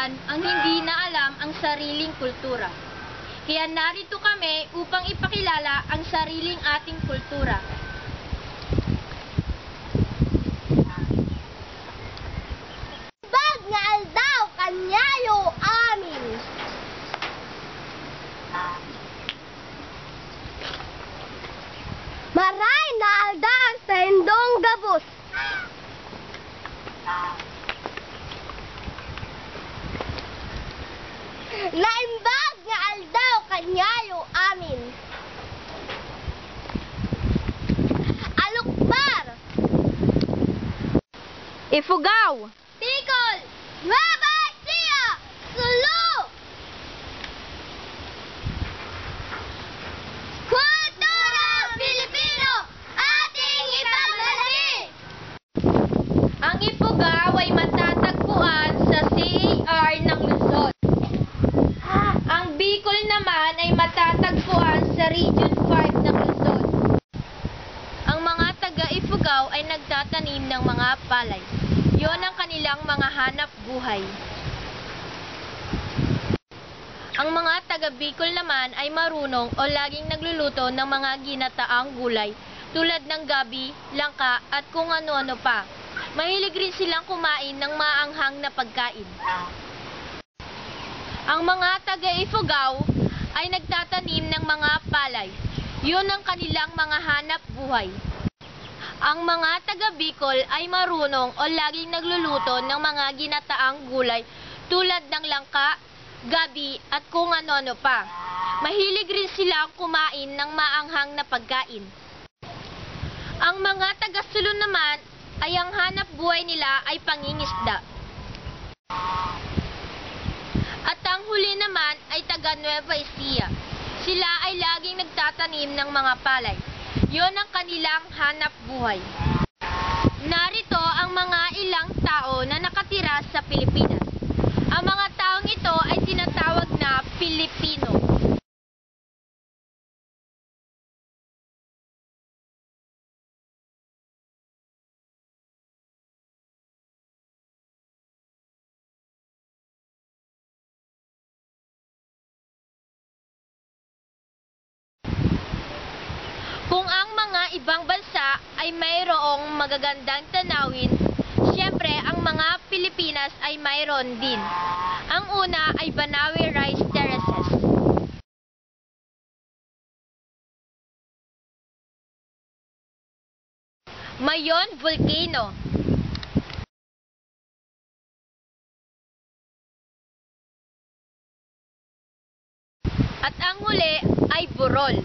karamihan ang hindi na alam ang sariling kultura. Kaya narito kami upang ipakilala ang sariling ating kultura. Bag nga aldaw kanyayo amin. Maray na aldaw sa indong gabos. Naimbag nga aldaw kanyayo amin. Alukbar, Ifugao, Bicol, Nueva Ecija, Sulu. Kultura Pilipino, ating ipaglalim. ang Ifugao ay matatagpuan sa CAR ng Luzon. Ang Bicol naman ay matatagpuan sa Region 5 ng Luzon. Ang mga taga-Ifugao ay nagtatanim ng mga palay. Yon ang kanilang mga hanap buhay. Ang mga taga-Bicol naman ay marunong o laging nagluluto ng mga ginataang gulay tulad ng gabi, langka at kung ano-ano pa. Mahilig rin silang kumain ng maanghang na pagkain. Ang mga taga-Ifugao ay nagtatanim ng mga palay. Yun ang kanilang mga hanap buhay. Ang mga taga-Bicol ay marunong o laging nagluluto ng mga ginataang gulay tulad ng langka, gabi at kung ano-ano pa. Mahilig rin silang kumain ng maanghang na pagkain. Ang mga taga-Sulu naman ay ang hanap buhay nila ay pangingisda. At ang huli naman ay taga Nueva Ecija. Sila ay laging nagtatanim ng mga palay. Yon ang kanilang hanap buhay. Narito ang mga ilang tao na nakatira sa Pilipinas. Ang mga taong ito ay tinatawag na Pilipino. Kung ang mga ibang bansa ay mayroong magagandang tanawin, siyempre ang mga Pilipinas ay mayroon din. Ang una ay Banawe Rice Terraces. Mayon Volcano. At ang huli ay Burol.